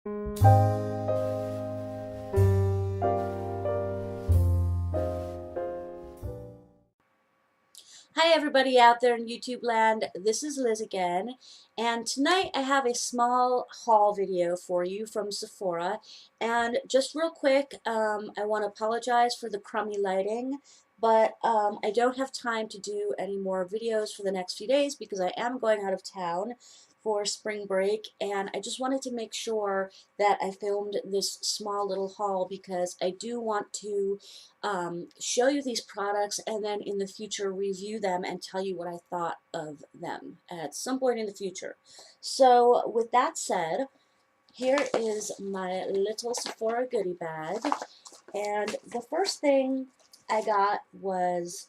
Hi everybody out there in YouTube land, this is Liz again, and tonight I have a small haul video for you from Sephora. And just real quick, I want to apologize for the crummy lighting, but I don't have time to do any more videos for the next few days because I am going out of town for spring break, and I just wanted to make sure that I filmed this small little haul because I do want to show you these products and then in the future review them and tell you what I thought of them at some point in the future. So with that said, here is my little Sephora goodie bag, and the first thing I got was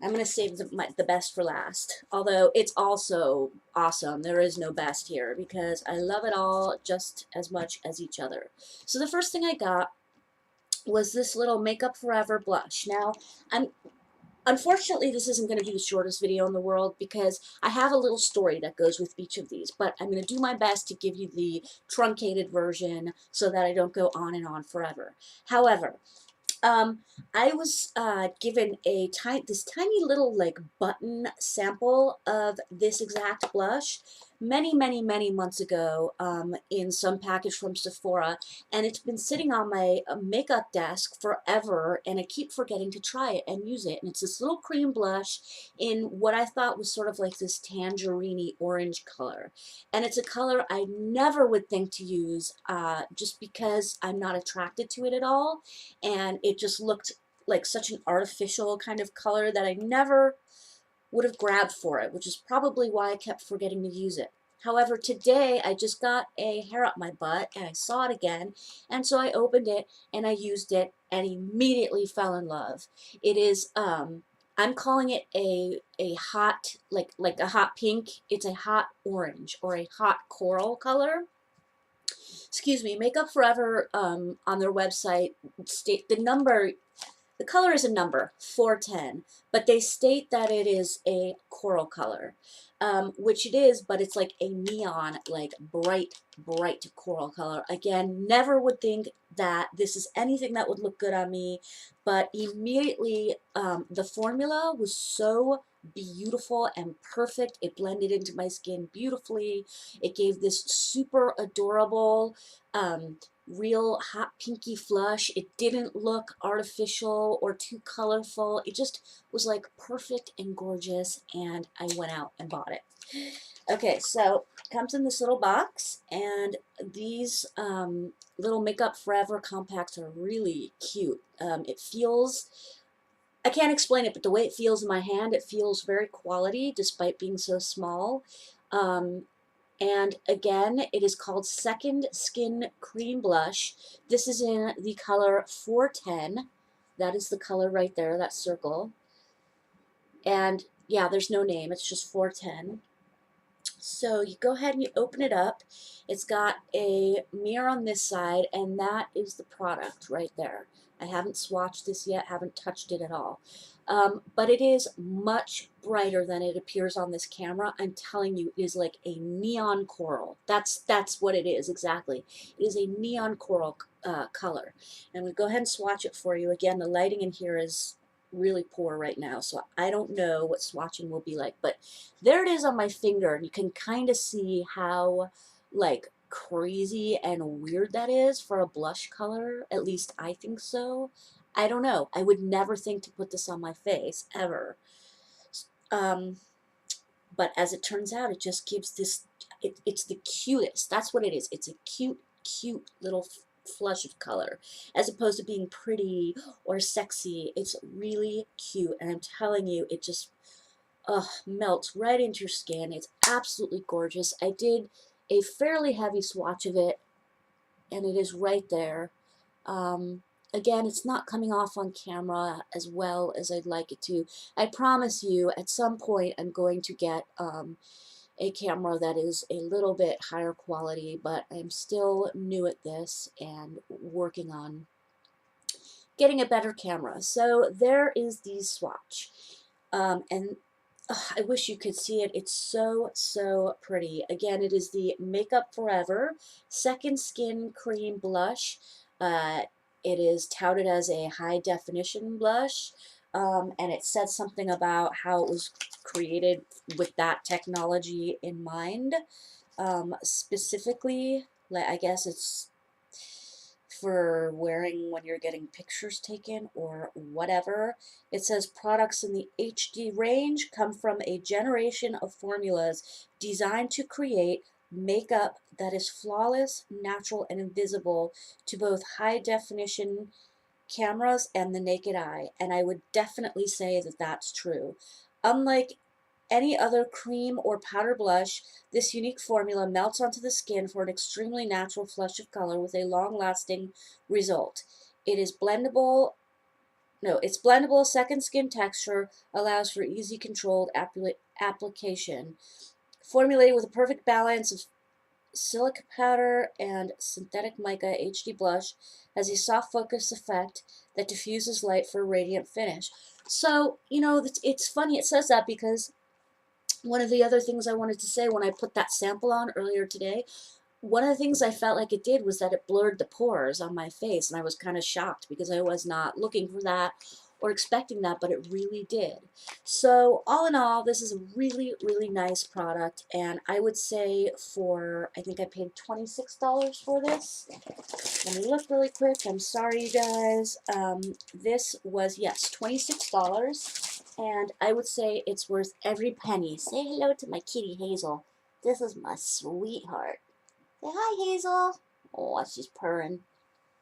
I'm going to save the best for last, although it's also awesome. There is no best here because I love it all just as much as each other. So the first thing I got was this little Makeup Forever blush. Now, unfortunately, this isn't going to be the shortest video in the world because I have a little story that goes with each of these, but I'm going to do my best to give you the truncated version so that I don't go on and on forever. However, I was given this tiny little like button sample of this exact blush many months ago in some package from Sephora, and it's been sitting on my makeup desk forever, and I keep forgetting to try it and use it. And it's this little cream blush in what I thought was sort of like this tangerine orange color, and it's a color I never would think to use just because I'm not attracted to it at all, and it just looked like such an artificial kind of color that I never would have grabbed for it, which is probably why I kept forgetting to use it. However, today I just got a hair up my butt and I saw it again, and so I opened it and I used it and immediately fell in love. It is I'm calling it a hot like a hot pink. It's a hot orange or a hot coral color. Excuse me. Makeup Forever on their website state the color is a number, 410, but they state that it is a coral color, which it is, but it's like a neon, like bright coral color. Again, never would think that this is anything that would look good on me, but immediately the formula was so beautiful and perfect. It blended into my skin beautifully. It gave this super adorable, real hot pinky flush. It didn't look artificial or too colorful. It just was like perfect and gorgeous, and I went out and bought it. Okay, so it comes in this little box, and these little Makeup Forever compacts are really cute. It feels, I can't explain it, but the way it feels in my hand, it feels very quality despite being so small. And again, it is called Second Skin Cream Blush. This is in the color 410. That is the color right there, that circle. And yeah, there's no name, it's just 410. So you go ahead and you open it up. It's got a mirror on this side, and that is the product right there. I haven't swatched this yet, haven't touched it at all. But it is much brighter than it appears on this camera. I'm telling you, it is like a neon coral. That's what it is, exactly. It is a neon coral color. And we go ahead and swatch it for you. Again, the lighting in here is really poor right now, so I don't know what swatching will be like, but there it is on my finger, and you can kind of see how like crazy and weird that is for a blush color. At least I think so. I don't know. I would never think to put this on my face ever. Um, but as it turns out, it just gives this, it's the cutest. That's what it is. It's a cute little flush of color, as opposed to being pretty or sexy. It's really cute, and I'm telling you, it just melts right into your skin. It's absolutely gorgeous. I did a fairly heavy swatch of it, and it is right there. Again, it's not coming off on camera as well as I'd like it to. I promise you, at some point, I'm going to get a camera that is a little bit higher quality, but I'm still new at this and working on getting a better camera. So there is the swatch. And I wish you could see it. It's so, so pretty. Again, it is the Makeup Forever Second Skin Cream Blush. Uh, it is touted as a high definition blush, and it said something about how it was created with that technology in mind. Specifically, like, I guess it's for wearing when you're getting pictures taken or whatever. It says products in the HD range come from a generation of formulas designed to create makeup that is flawless, natural, and invisible to both high definition cameras and the naked eye. And I would definitely say that that's true. Unlike any other cream or powder blush, this unique formula melts onto the skin for an extremely natural flush of color with a long-lasting result. It is blendable. No, its blendable second skin texture allows for easy controlled application. Formulated with a perfect balance of silica powder and synthetic mica, HD blush has a soft focus effect that diffuses light for a radiant finish. So, you know, it's funny it says that because one of the other things I wanted to say when I put that sample on earlier today, one of the things I felt like it did was that it blurred the pores on my face, and I was kind of shocked because I was not looking for that or expecting that, but it really did. So all in all, this is a really, really nice product, and I would say I think I paid $26 for this. Let me look really quick. I'm sorry, you guys. This was, yes, $26, and I would say it's worth every penny. Say hello to my kitty, Hazel. This is my sweetheart. Say hi, Hazel. Oh, she's purring.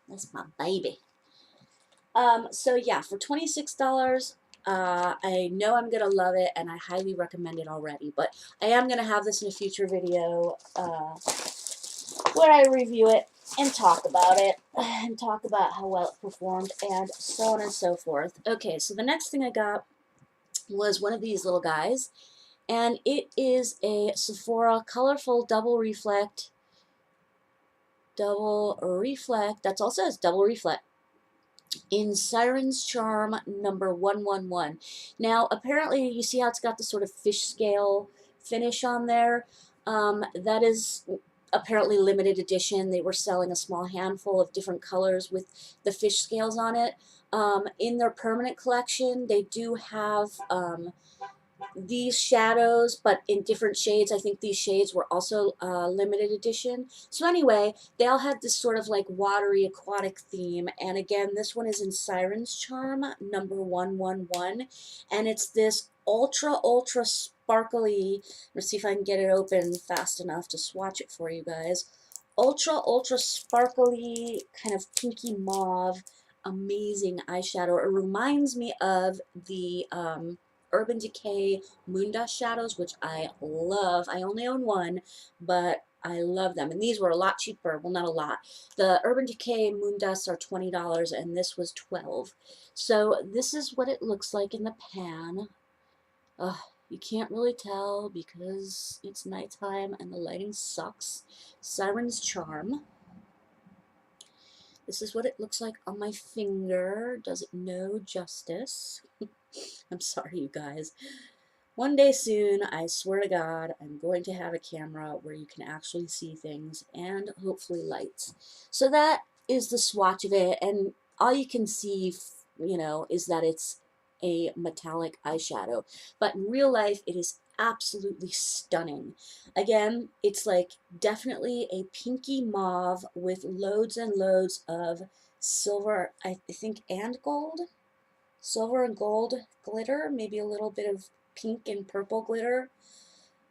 That's my baby. So yeah, for $26, I know I'm gonna love it, and I highly recommend it already. But I am gonna have this in a future video where I review it and talk about it, and talk about how well it performed, and so on and so forth. Okay, so the next thing I got was one of these little guys, and it is a Sephora Colorful Double Reflect, that's all it says, Double Reflect, in Siren's Charm number 111. Now, apparently, you see how it's got the sort of fish scale finish on there? That is apparently limited edition. They were selling a small handful of different colors with the fish scales on it. In their permanent collection, they do have these shadows, but in different shades. I think these shades were also limited edition. So anyway, they all had this sort of like watery aquatic theme. And again, this one is in Siren's Charm, number 111. And it's this ultra, ultra sparkly, let's see if I can get it open fast enough to swatch it for you guys. Ultra, ultra sparkly, kind of pinky mauve, amazing eyeshadow. It reminds me of the Urban Decay Moon Dust shadows, which I love. I only own one, but I love them. And these were a lot cheaper. Well, not a lot. The Urban Decay Moon Dusts are $20, and this was $12. So this is what it looks like in the pan. You can't really tell because it's nighttime and the lighting sucks. Siren's Charm. This is what it looks like on my finger. Does it no justice? I'm sorry, you guys. One day soon, I swear to God, I'm going to have a camera where you can actually see things and hopefully lights. So that is the swatch of it, and all you can see, you know, is that it's a metallic eyeshadow. But in real life, it is absolutely stunning. Again, it's like definitely a pinky mauve with loads and loads of silver, I think, and gold. Silver and gold glitter, maybe a little bit of pink and purple glitter.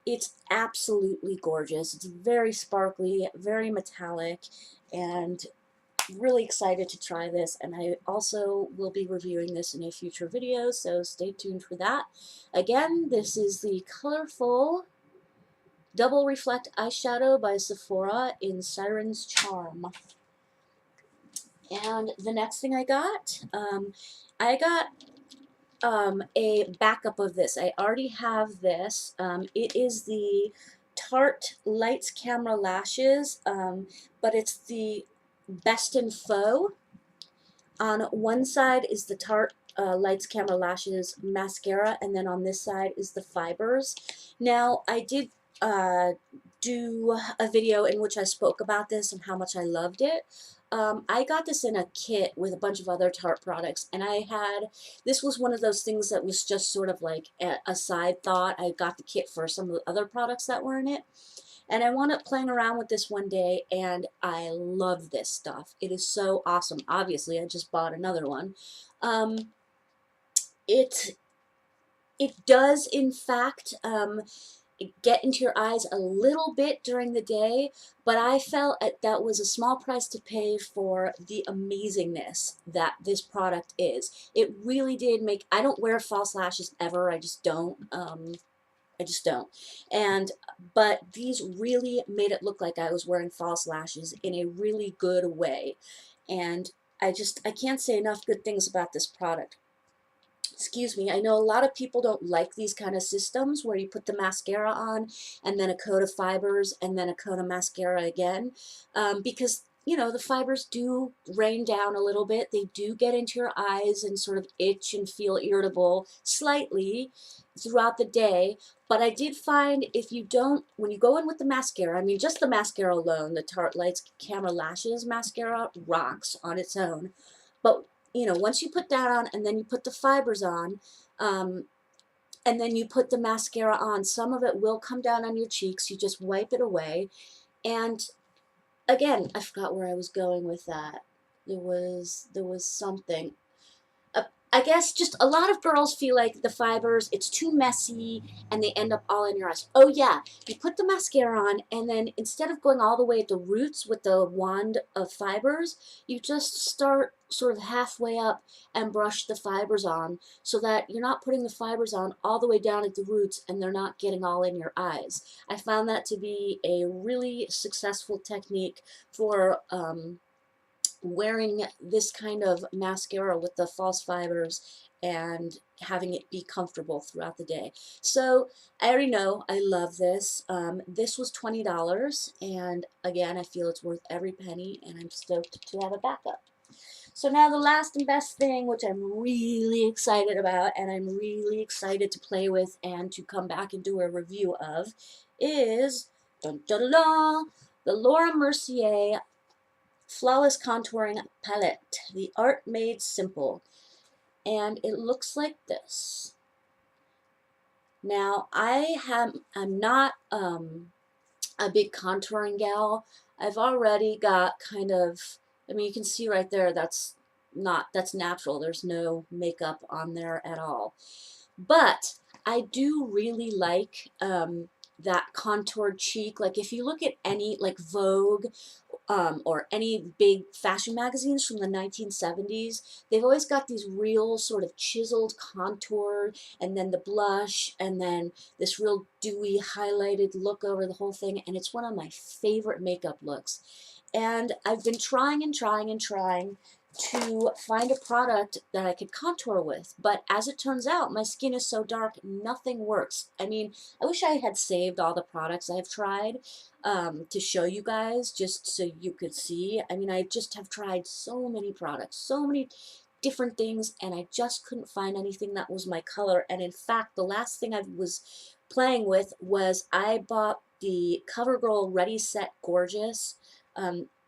It's absolutely gorgeous. It's very sparkly, very metallic, and really excited to try this. And I also will be reviewing this in a future video, so stay tuned for that. Again, this is the Colorful Double Reflect Eyeshadow by Sephora in Siren's Charm. And the next thing I got a backup of this. I already have this. It is the Tarte Lights Camera Lashes, but it's the Best in Faux. On one side is the Tarte Lights, Camera, Lashes mascara, and then on this side is the fibers. Now, I did do a video in which I spoke about this and how much I loved it. I got this in a kit with a bunch of other Tarte products, and this was one of those things that was just sort of like a side thought. I got the kit for some of the other products that were in it, and I wound up playing around with this one day, and I love this stuff. It is so awesome. Obviously, I just bought another one. It it does, in fact, get into your eyes a little bit during the day, but I felt that was a small price to pay for the amazingness that this product is. It really did make, I don't wear false lashes ever, I just don't. I just don't. But these really made it look like I was wearing false lashes in a really good way. And I can't say enough good things about this product. Excuse me, I know a lot of people don't like these kind of systems where you put the mascara on and then a coat of fibers and then a coat of mascara again, because you know the fibers do rain down a little bit. They do get into your eyes and sort of itch and feel irritable slightly throughout the day. But I did find if you don't, when you go in with the mascara, I mean just the mascara alone, the Tarte Lights Camera Lashes mascara rocks on its own. But you know, once you put that on and then you put the fibers on, and then you put the mascara on, some of it will come down on your cheeks. You just wipe it away. And again, I forgot where I was going with that. There was something. I guess just a lot of girls feel like the fibers, it's too messy and they end up all in your eyes. Oh yeah, you put the mascara on and then instead of going all the way at the roots with the wand of fibers, you just start sort of halfway up and brush the fibers on so that you're not putting the fibers on all the way down at the roots and they're not getting all in your eyes. I found that to be a really successful technique for wearing this kind of mascara with the false fibers and having it be comfortable throughout the day. So I already know I love this. This was $20, and again, I feel it's worth every penny, and I'm stoked to have a backup. So now the last and best thing, which I'm really excited about, and I'm really excited to play with and to come back and do a review of, is dun, dun, dun, dun, the Laura Mercier Flawless Contouring Palette, the Art Made Simple, and it looks like this. Now I'm not a big contouring gal. I've already got kind of, I mean you can see right there that's natural. There's no makeup on there at all. But I do really like that contoured cheek. Like if you look at any like Vogue or any big fashion magazines from the 1970s, they've always got these real sort of chiseled contour and then the blush and then this real dewy highlighted look over the whole thing, and it's one of my favorite makeup looks. And I've been trying and trying and trying to find a product that I could contour with, but as it turns out, my skin is so dark, nothing works. I mean, I wish I had saved all the products I've tried to show you guys, just so you could see. I mean, I just have tried so many products, so many different things, and I just couldn't find anything that was my color. And in fact, the last thing I was playing with was I bought the CoverGirl Ready Set Gorgeous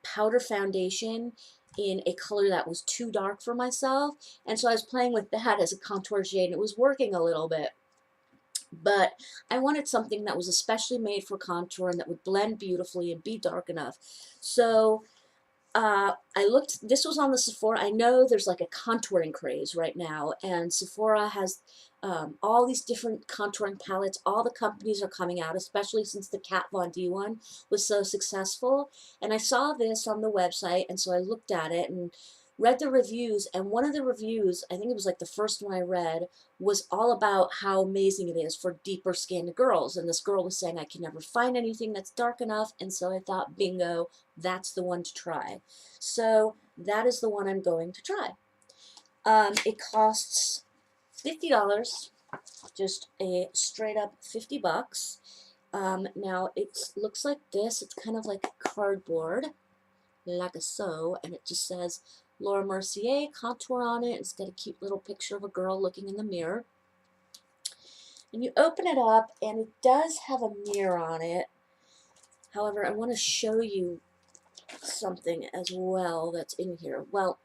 powder foundation in a color that was too dark for myself, and so I was playing with that as a contour shade, and it was working a little bit. But I wanted something that was especially made for contour and that would blend beautifully and be dark enough. So I looked, this was on the Sephora. I know there's like a contouring craze right now, and Sephora has all these different contouring palettes. All the companies are coming out, especially since the Kat Von D one was so successful. And I saw this on the website, and so I looked at it and read the reviews, and one of the reviews, I think it was like the first one I read, was all about how amazing it is for deeper skinned girls. And this girl was saying, I can never find anything that's dark enough, and so I thought, bingo, that's the one to try. So that is the one I'm going to try. It costs $50, just a straight up 50 bucks. Now it looks like this. It's kind of like cardboard, like a so, and it just says Laura Mercier contour on it. It's got a cute little picture of a girl looking in the mirror. And you open it up, and it does have a mirror on it. However, I want to show you something as well that's in here. Well,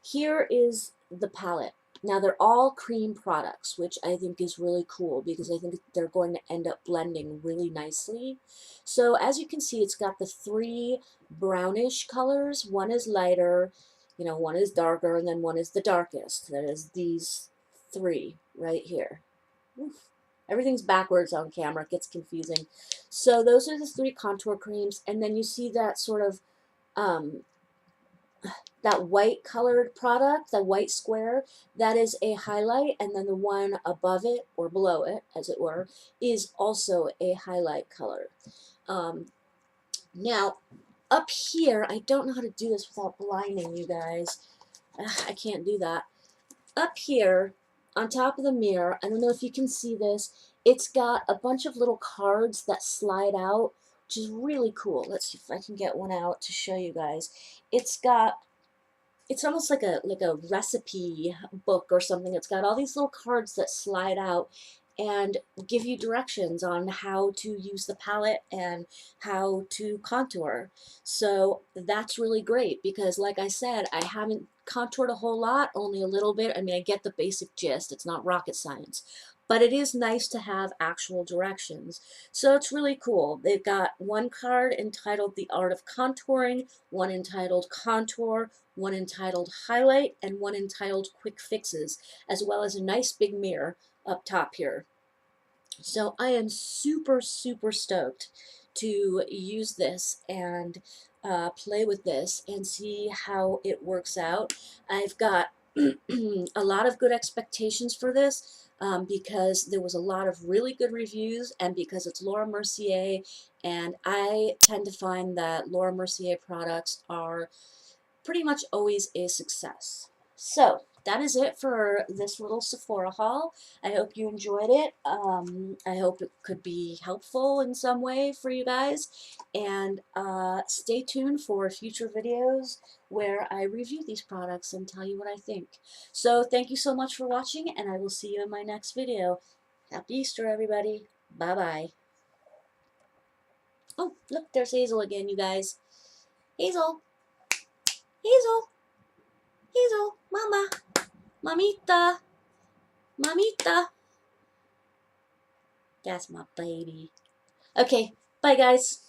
here is the palette. Now, they're all cream products, which I think is really cool because I think they're going to end up blending really nicely. So as you can see, it's got the 3 brownish colors. One is lighter, you know, one is darker, and then one is the darkest. That is these 3 right here. Oof. Everything's backwards on camera. It gets confusing. So those are the 3 contour creams, and then you see that sort of that white colored product, the white square, that is a highlight, and then the one above it, or below it, as it were, is also a highlight color. Now, up here, I don't know how to do this without blinding you guys. I can't do that. Up here, on top of the mirror, I don't know if you can see this, it's got a bunch of little cards that slide out, which is really cool. Let's see if I can get one out to show you guys. It's almost like a recipe book or something. It's got all these little cards that slide out and give you directions on how to use the palette and how to contour. So that's really great because, like I said, I haven't contoured a whole lot, only a little bit. I mean, I get the basic gist. It's not rocket science. But it is nice to have actual directions. So it's really cool. They've got one card entitled The Art of Contouring, one entitled Contour, one entitled Highlight, and one entitled Quick Fixes, as well as a nice big mirror up top here. So I am super, super stoked to use this and play with this and see how it works out. I've got a lot of good expectations for this because there was a lot of really good reviews, and because it's Laura Mercier, and I tend to find that Laura Mercier products are pretty much always a success. So that is it for this little Sephora haul. I hope you enjoyed it. I hope it could be helpful in some way for you guys. And stay tuned for future videos where I review these products and tell you what I think. So thank you so much for watching, and I will see you in my next video. Happy Easter, everybody. Bye-bye. Oh, look, there's Hazel again, you guys. Hazel. Hazel. Hazel. Mama. Mamita. Mamita. That's my baby. Okay, bye guys.